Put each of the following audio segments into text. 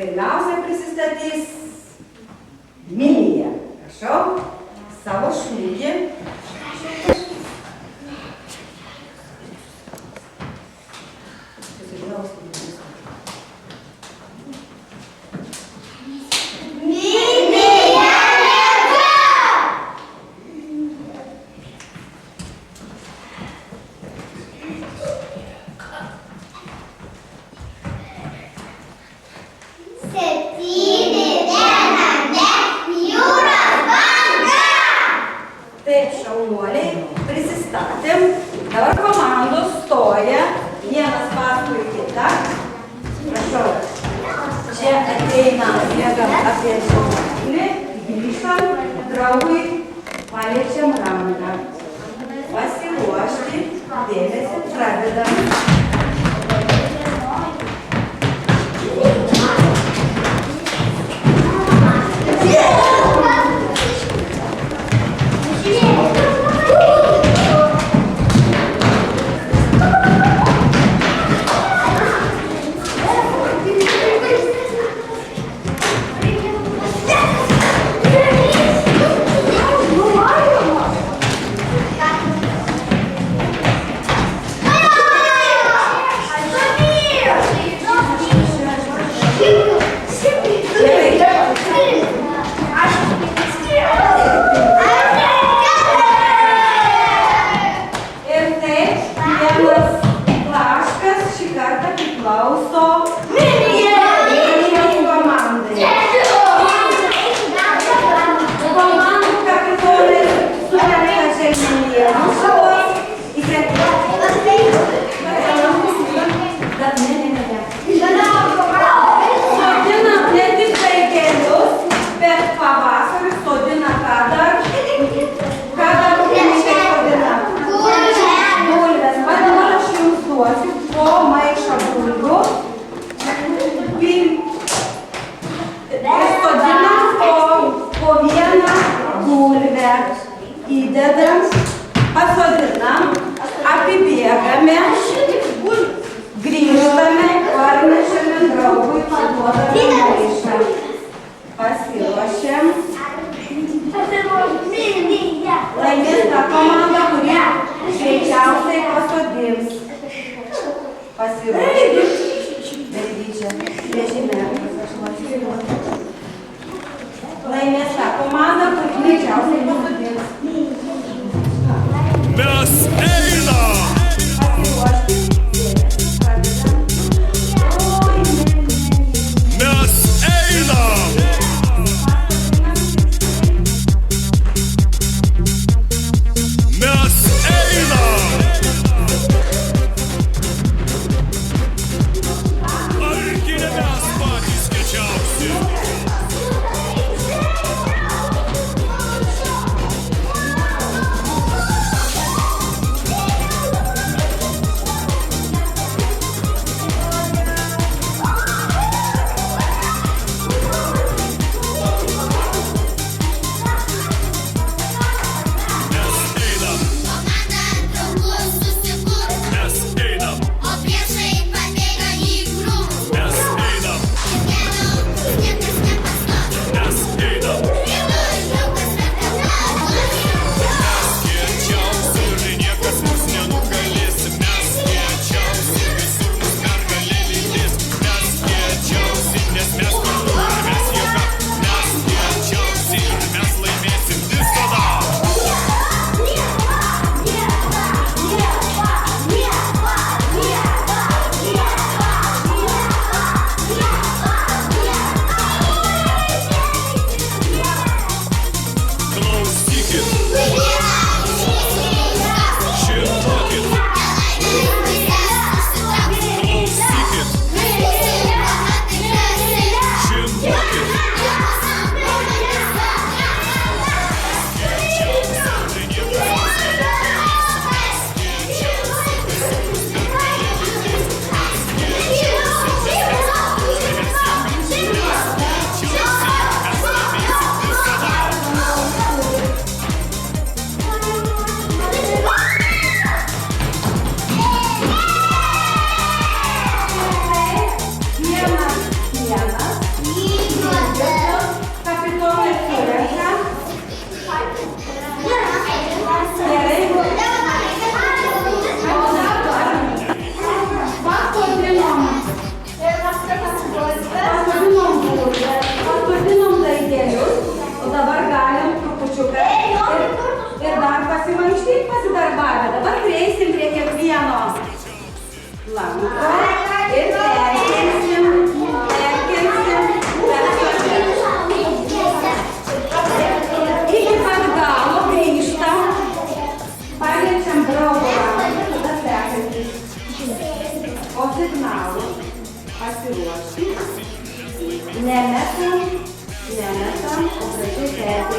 Pirmiausia prisistatys Milija. Prašau, savo šūkį. Taip, šaunuoliai, prisistatėm. Dabar komandos stoja, vienas paskui kitą. Prašau, čia ateina, bėgam apie šaunuolį, grįžtam, draugui paliečiam ranką. Pasiruošti, dėmesį, pradedam. po signalo pasiruošti, nemetam, o gražiai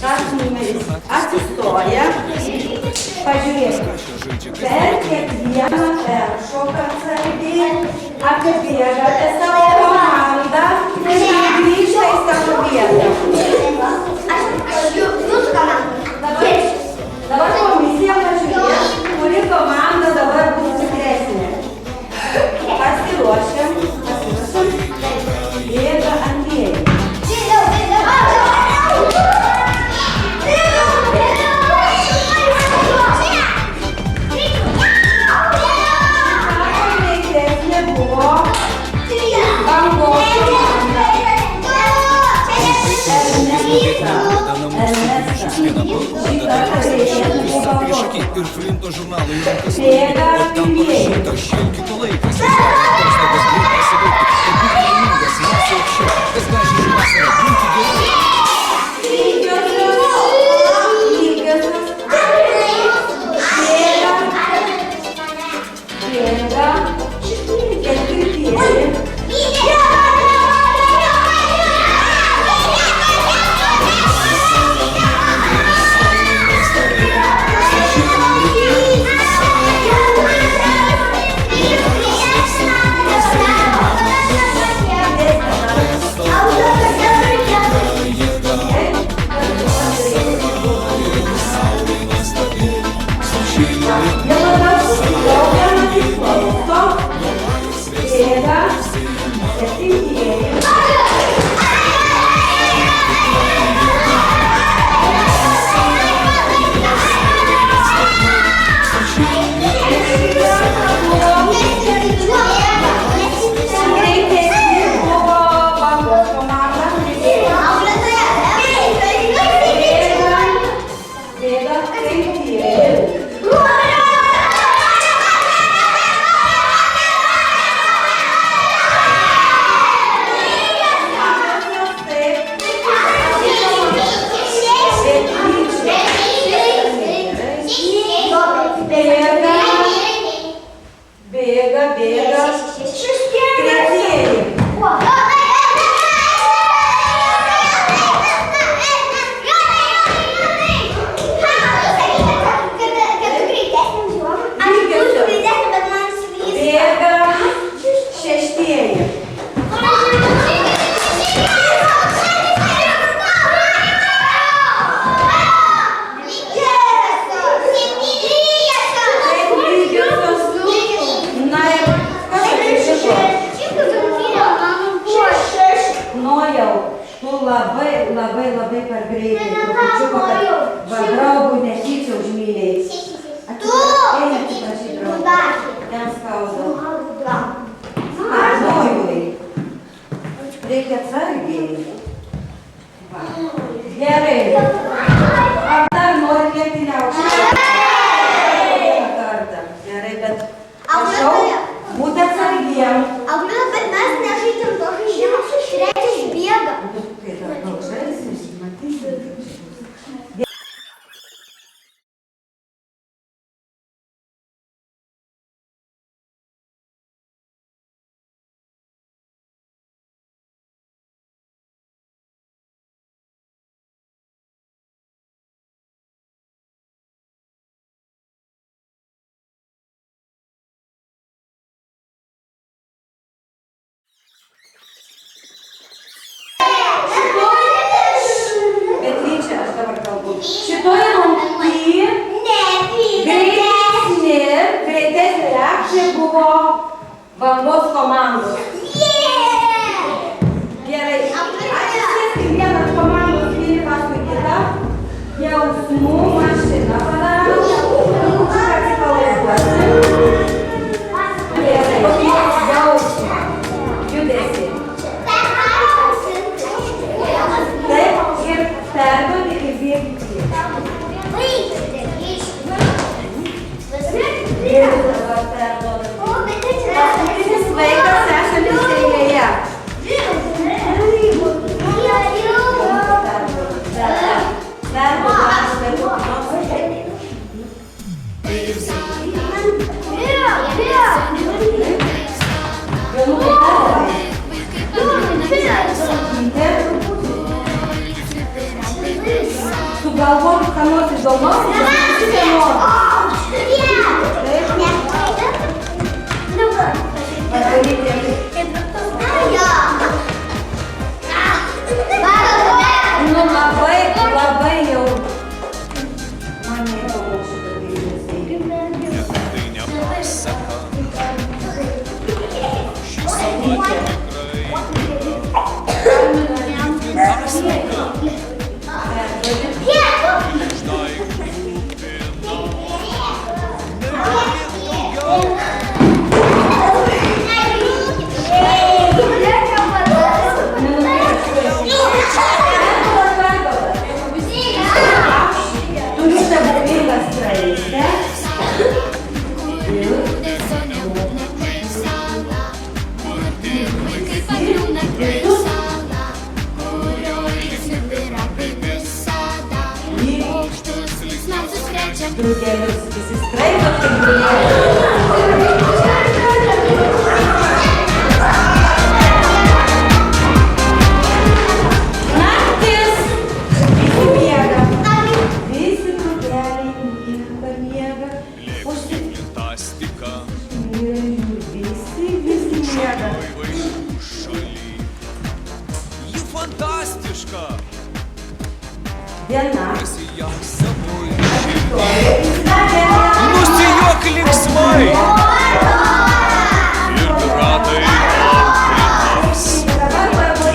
Tas numeris atsistoja, pažiūrėkit, per kiekvieną peršoką atsargiai, apibėgate savo komandą ir grįžta į savo vietą. Dabar komisija pažiūrės, kuri komanda dabar bus stipresnė. Pasiruošėm, bėga antrieji. Ir Flinto žurnalai rankas laiko, o ten parašyta šilkito laikas. Atostogas greit pasibaigti, ir būk laimingas, mes aukščiau, kas gali už vasarą būti gerai. Bangos komandos. Gerai. Atsisėskim vieną komandos vieni paskui kitą. Jausmų mašiną padarom. Atsipalaiduosim. Gerai. Jausmą. Judesį. Taip. Ir perduoti ir bėgti. Ir dabar perduodam. Paskutinis vaikas esantis eilėje. Sugalvoju, ką nors įdomaus, nu labai jau man neįdomu šitą dalyką. Tai nepasaka. Šį savo tikrai. Fantastika. Žinai, kupina. Negalėt daugiau. Turiu stebuklingą skraistę. Drugelius įsiskraido kaip naktis miega. Visi drugeliai miega. Fantastika. Visi miega. Vaikų šaly. Ji fantastiška. Diena. Esi ją savo nusijuok linksmai. Ir ratai apritams.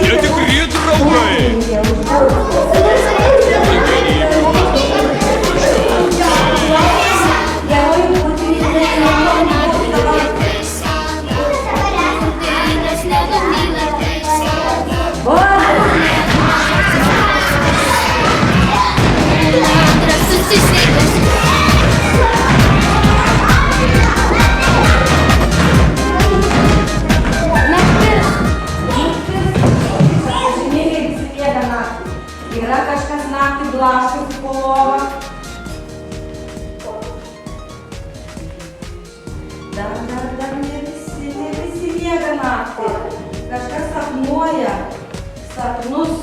Jie tikri draugai. Yra kažkas naktį blaškosi po lovą. Dar ne visi miega naktį. Kažkas sapnuoja sapnus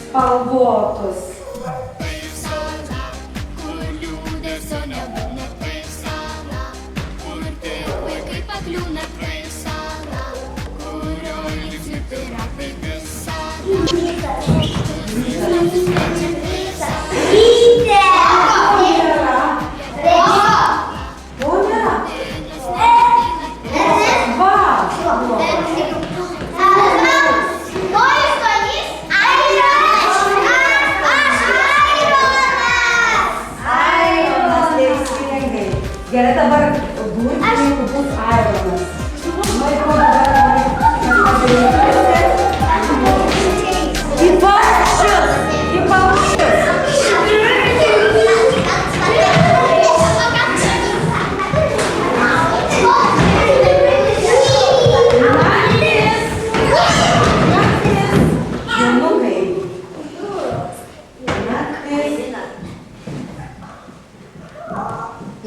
spalvotus. Gerai, dabar burtininkų bus Aironas. Į paukščius! Į paukščius!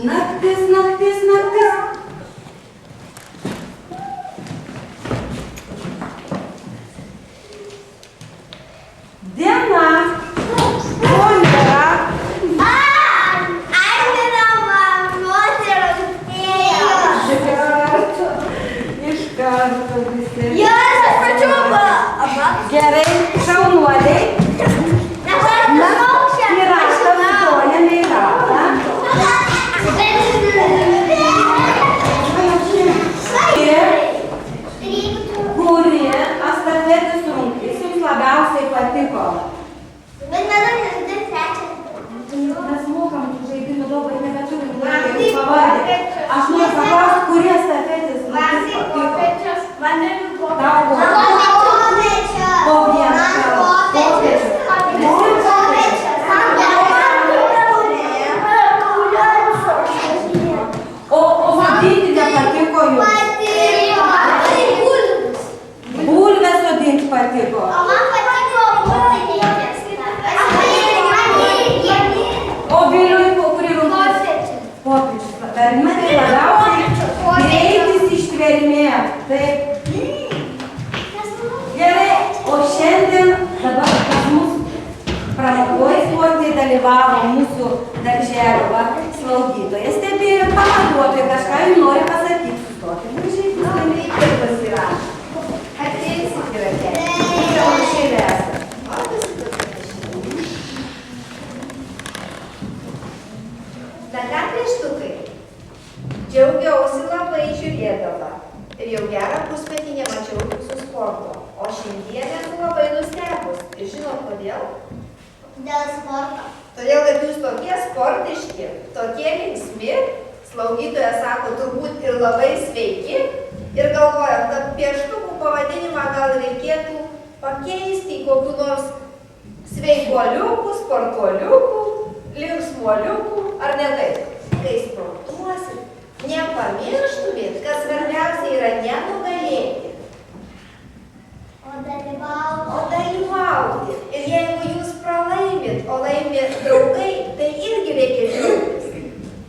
Naktis, naktis, naktis. dalyvavo mūsų darželio slaugytoja, stebėjo pavaduotoja, kažką jums nori pasakyti. Sustokit, gražiai, skambėj, kaip pasirašo. Ateiksit ir ateiksit. Jau šeimė esate. Na ką, pieštukai? Džiaugiausi labai žiūrėdama. Ir jau gerą pusmetį nemačiau jūsų sporto. O šiandien esu labai nustebus. Ir žinot kodėl? Dėl sporto. Todėl, kad jūs tokie sportiški, tokie linksmi, slaugytoja sako, turbūt ir labai sveiki. Ir galvojam, kad pieštukų pavadinimą gal reikėtų pakeisti į kokių nors sveikuoliukų, sportuoliukų, linksmuoliukų, ar ne taip? Kai sportuosit, nepamirštumėt, kad svarbiausia yra nenugalėti, o dalyvauti. Ir jeigu jūs pralaimit, o laimėt draugai, tai irgi reikia džiaugtis.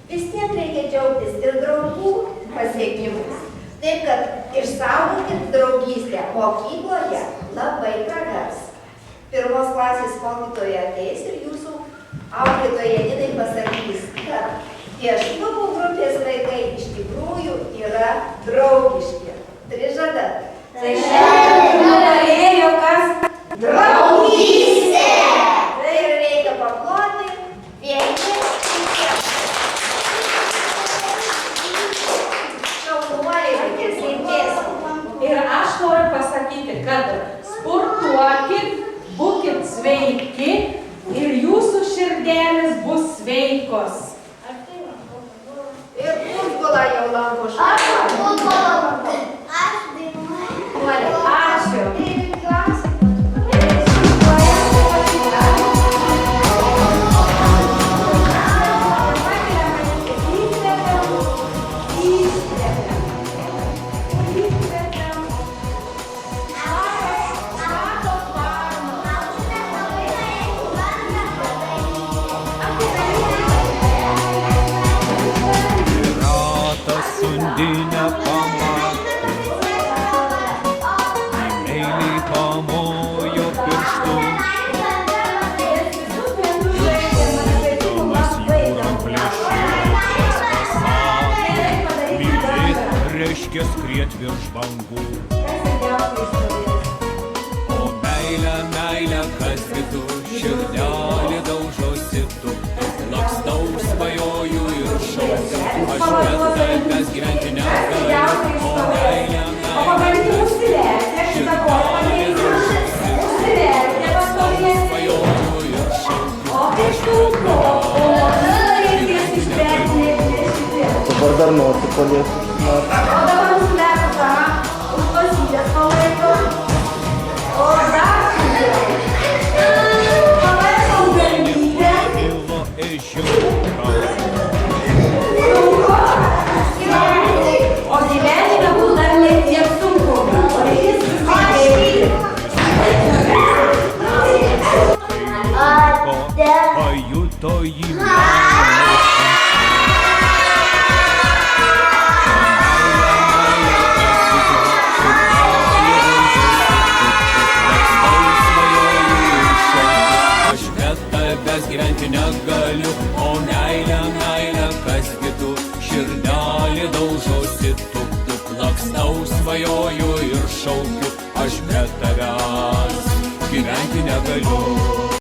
Vis tiek reikia džiaugtis ir draugų pasiekimus. Taip, kad išsaugokit draugystę mokykloje labai pravers. Pirmos klasės mokytoja ateis ir jūsų auklėtoja Janinai pasakys, kad pieštukų grupės vaikai iš tikrųjų yra draugiški. Prižadat? Tai šiandien nugalėjo kas? Draugystė! Tai ir reikia paploti vieni kitiems. Šaunuoliai, reikės linkės. Ir aš noriu pasakyti, kad sportuokit, būkit sveiki ir jūsų širdelės bus sveikos. Ir futbolą jau lanko Aš šaunuoliai. futbolą. Aš dainuoju. Ačiū. Piratas undinę pamatė, meiliai pamojo pirštu. Viršūnės jūra plėšėjas pasakė, mylėt reiškia skriet virš bangų. O meilę, kas kitu, širdelį daužosi tu. Lakstau, svajoju ir šaukiu, aš bet gyventi negaliu. O meilę, Pabandykite užsiverti, šitą kortą neįsiužti. Užsiverti, pastovėti. svajoju ir šaukiu. O pieštuko, o reikės išverti, neįsiužti. Dabar dar nosį paliesiu. O dabar užsiverti tą, už pasytės palaiko. O dar sudėjau. Palaikom galimybę. Kilo ežiukas